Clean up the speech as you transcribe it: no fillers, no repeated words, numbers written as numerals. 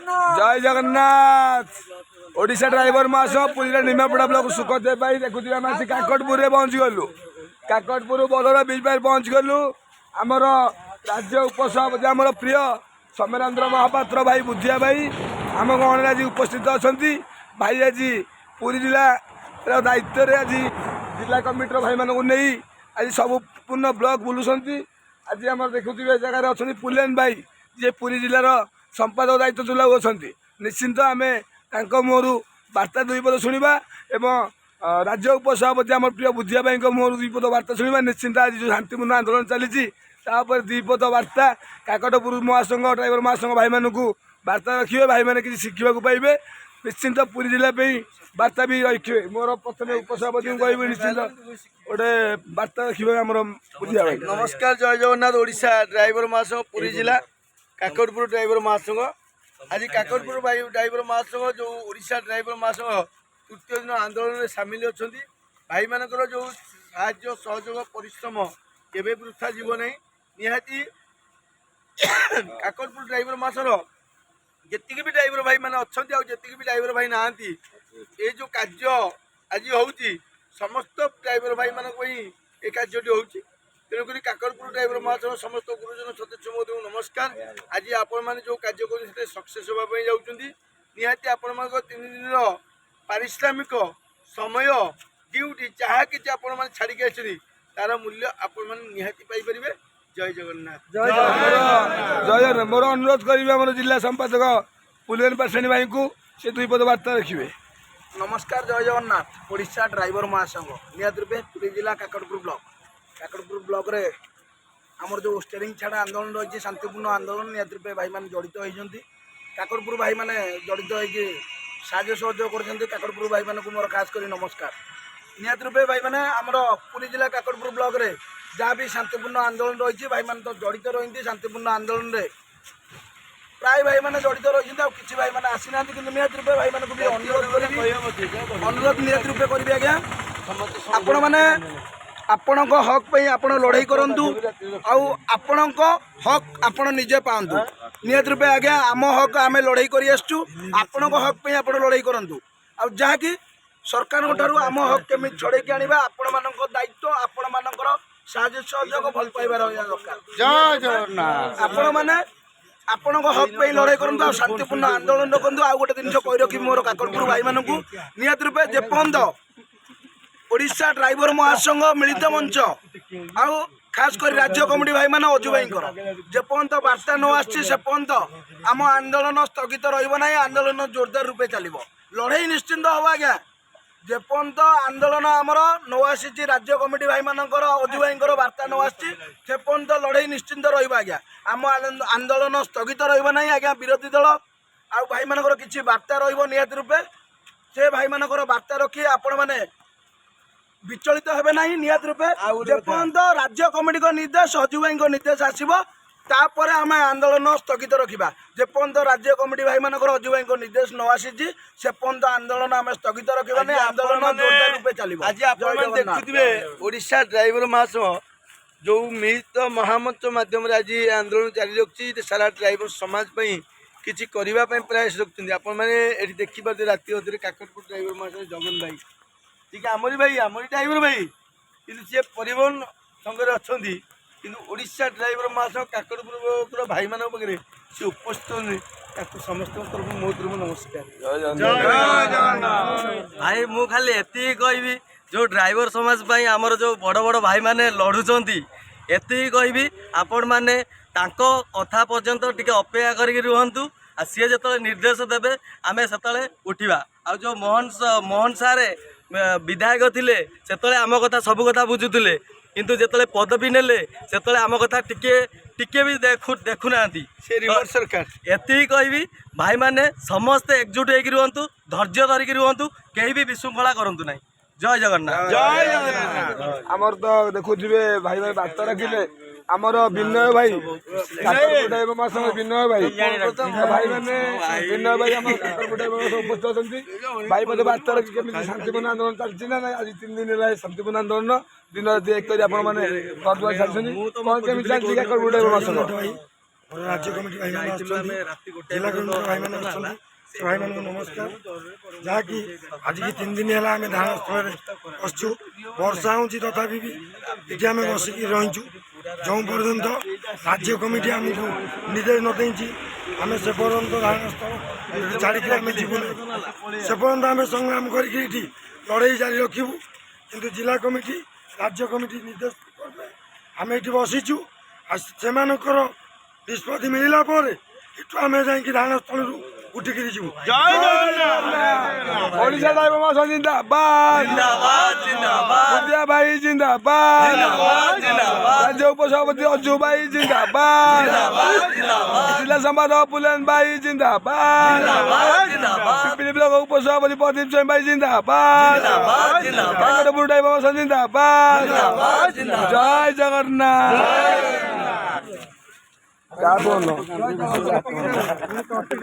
जय जगन्नाथ ओडिशा ड्राइवर मास पुरी निमापड़ा ब्लॉक सुखदेव भाई देखुए आम आसी काकटपुर पहुँच गलु काकटपुर बलर बीच पार पहुँच गलु आमर राज्य उपसभापति आमर प्रिय सौम्येन्द्र महापात्र भाई बुद्धिया भाई आम गण आज उपस्थित अच्छा भाई आज पुरी जिला दायित्व आज जिला कमिटर भाई मानक नहीं आज सब पूर्ण ब्लॉक बुलूंट आज आम देखुए जगार अच्छा पुलेन भाई जे पुरी जिलार संपादक दायित्व तुलाऊ अच्छा निश्चिंत आम मुहर वार्ता दुई पद शुणा एवं राज्य उपसभापति आम प्रिय बुद्धिया भाई मुहर दुई पद वार्ता शुणा निश्चिंत आज जो शांतिपूर्ण आंदोलन चली दुई पद वार्ता काकटपुर महासंघ ड्राइवर महासंघ भाई मानक वार्ता रखिए भाई मैंने किसी शिखा पाइबे निश्चिंत पुरी जिला वार्ता भी रखिए मोर प्रथम उपसभापति कह निश्चिंत गोटे वार्ता रखिए आम बुद्धिया भाई। नमस्कार जय जगन्नाथ ओडिशा ड्राइवर महासंघ पुरी जिला काकटपुर ड्राइवर महासंघ आज काकटपुर ड्राइवर महासंघ जो ओडिशा ड्राइवर महासंघ तृतीय दिन आंदोलन में सामिल अच्छा भाई मानकर जो साहाय्य सहयोग परिश्रम केवे वृथा जीव नहीं निहाती काकटपुर ड्राइवर महासंघ जी भी ड्राइवर भाई मैंने अच्छा जी भी ड्राइवर भाई ना ये जो कार्य आज हो समस्त ड्राइवर भाई मानक ये कार्यटी हो तेणुक काकटपुर ड्राइवर महासंघ समस्त गुरुजन सदस्य महोदय नमस्कार आज आपण मैंने जो कार्य कर सक्सेस होगापी जाऊँगी निहाती आपण मान 3 दिन पारिश्रमिक समय ड्यूटी जहाँ कि आपण मैंने छाड़िक आसती तार मूल्य आपण मैंने निहाती पाइपर। जय जगन्नाथ जय मोर अनुरोध करेंगे आम जिला संपादक पुलेन पाषाणी भाई को से दुई पद वार्ता रखिए। नमस्कार जय जगन्नाथ ओडिशा ड्राइवर महासंघ निहाती रूपे पुरी जिला काकटपुर ब्लॉक रे आमर जो स्टेरिंग छाड़ा आंदोलन रही शांतिपूर्ण आंदोलन निहाती रूपे भाई मैंने जड़ित होती काकटपुर भाई मैंने जड़ित होगी साहाय्य सहयोग कर काकटपुर भाई मानक मोर खास कर नमस्कार निहाती रूपे भाई मैंने आमर पुरी जिला काकटपुर ब्लॉक रे जहाँ भी शांतिपूर्ण आंदोलन रही भाई मैंने तो जड़ित रही शांतिपूर्ण आंदोलन रे प्राय भाई मैंने जड़ित रही किसी भाई मैंने आसी ना कि निहाती रूपे भाई मानक भी अनुरोध निहाती रूपे करी आज्ञा आपण मैंने आपण हक पे आपण लड़ाई करूँ आपण हक आपण निजे पातु निहाती रूपे आज्ञा आम हक आम लड़ाई कर आपण हक पे आपण लड़ाई करूँ आ जहाँकि सरकार ठारू आम हक केमी छड़े आने आपण मान दायित्व आपण मानकर साहाय्य सहयोग भल पाइबार दरकार आपण मैंने आपण हक पे लड़ाई करूँ शांतिपूर्ण आंदोलन रखु आ गोटे जिन कही रखी मोर काकटपुर भाई मानक निहाती रूपे जेपर्यंत ओडिशा ड्राइवर महासंघ मिलित मंच आउ खास कर राज्य कमिटी भाई माने अजू भाई जेपर्यंत वार्ता न आपर्यंत आम आंदोलन स्थगित रही आंदोलन जोरदार रूपे चलो लड़ाई निश्चिंत हम आज्ञा जेपर्यंत आंदोलन आमर न आसी राज्य कमिटी भाई मानकर अजू भाई वार्ता न आपर्यंत लड़ाई निश्चिंत रहा आम आंदोलन स्थगित रहा आज्ञा विरोधी दल आ भाई मानकर किसी वार्ता निहाती रूपे से भाई मानकर वार्ता रखी आपण मैंने विचलित हेबे नहीं निहाती रूपे जेपर्यंत राज्य कमिटी को निर्देश अजू भाई निर्देश आसब तापर आम आंदोलन स्थगित रखा जेपर्यंत राज्य कमिटी भाई मानकर अजू भाई निर्देश न आसी से पर्यंत आंदोलन आम स्थगित रखा आंदोलन जोरदार रूपे चलो। आज आप देखुए ओडिशा ड्राइवर महासंघ जो मिलित महामंच माध्यम आज आंदोलन जारी रखी सारा ड्राइवर समाज किसी करने प्रयास रखते आपण मैंने देखिए राति अधे काकटपुर ड्राइवर महासंघ जगन भाई ठीक है आमरी ड्राइवर भाई कि सी परिवहन संघ अच्छा कि ओडिशा ड्राइवर महासंघ काकटपुर भाई मान पाखे सी उपस्थित समस्त तरफ मो तरफ नमस्कार भाई मु खाली एति कहबी जो ड्राइवर समाज आमर जो बड़ बड़ भाई माने लड़ुंट एति कहबी आपण मैंने कथा पर्यंत टिके अपेक्षा करके रुहतु आ सी जो निर्देश देवे आम से उठा आ जो मोहन सारे विधायक थिले से आम कथा सब कथा बुझुले किंतु जिते पदवी नेले से आम कथा टिके भी देखुना सरकार एति कहबी भाई माने समस्ते एकजुट होकर रुहतु धैर्य धरिकी रुहतु कहीं भी विशृंखला करंतु नहीं। जय जगन्नाथ जय जगन्नाथ आमर तो देखुए भाई भाई वार्ता रखिले आमर विनय भाई ड्राइवर महासंघ विनय भाई भाई मैंने विनय भाई आम उपस्थित अच्छा भाई मत वार्ता रखी केमी शांतिपूर्ण आंदोलन चलती ना आज 3 दिन है शांतिपूर्ण आंदोलन दिन राति 1 कर छाड़ी कौन केमी चलती ड्राइवर महासंघ और राज्य कमिटी भाई मैंने जिला कमिटी भाई मैंने से भाई मान नमस्कार जहाँकि आज की 3 दिन है आम धान स्थल बसचु वर्षा हो तथापि भी ये आम बसिक रहीचु जो पर्यंत राज्य कमिटी आमको निर्देश न देती आम से पर्यंत धान स्थल छाड़ी आम जीवन से पर्यंत आम संग्राम करके लड़ाई जारी रखू किंतु जिला कमिटी राज्य कमिटी निर्देश आम ये बसीचु से निष्पत्ति मिलला आम जा धान स्थल उठिकी जीव ओडिशा ड्राइवर महासंघ जिंदाबाद मुदिया भाई जिंदाबाद राज्य उपसभापति अज्जू भाई जिंदाबाद जिला संपादक पुलन भाई जिंदाबाद पिपली ब्लॉक उपसभापति प्रदीप सिंह भाई जिंदाबाद काकटपुर ड्राइवर महासंघ जिंदाबाद जय जगन्नाथ क्या बोलो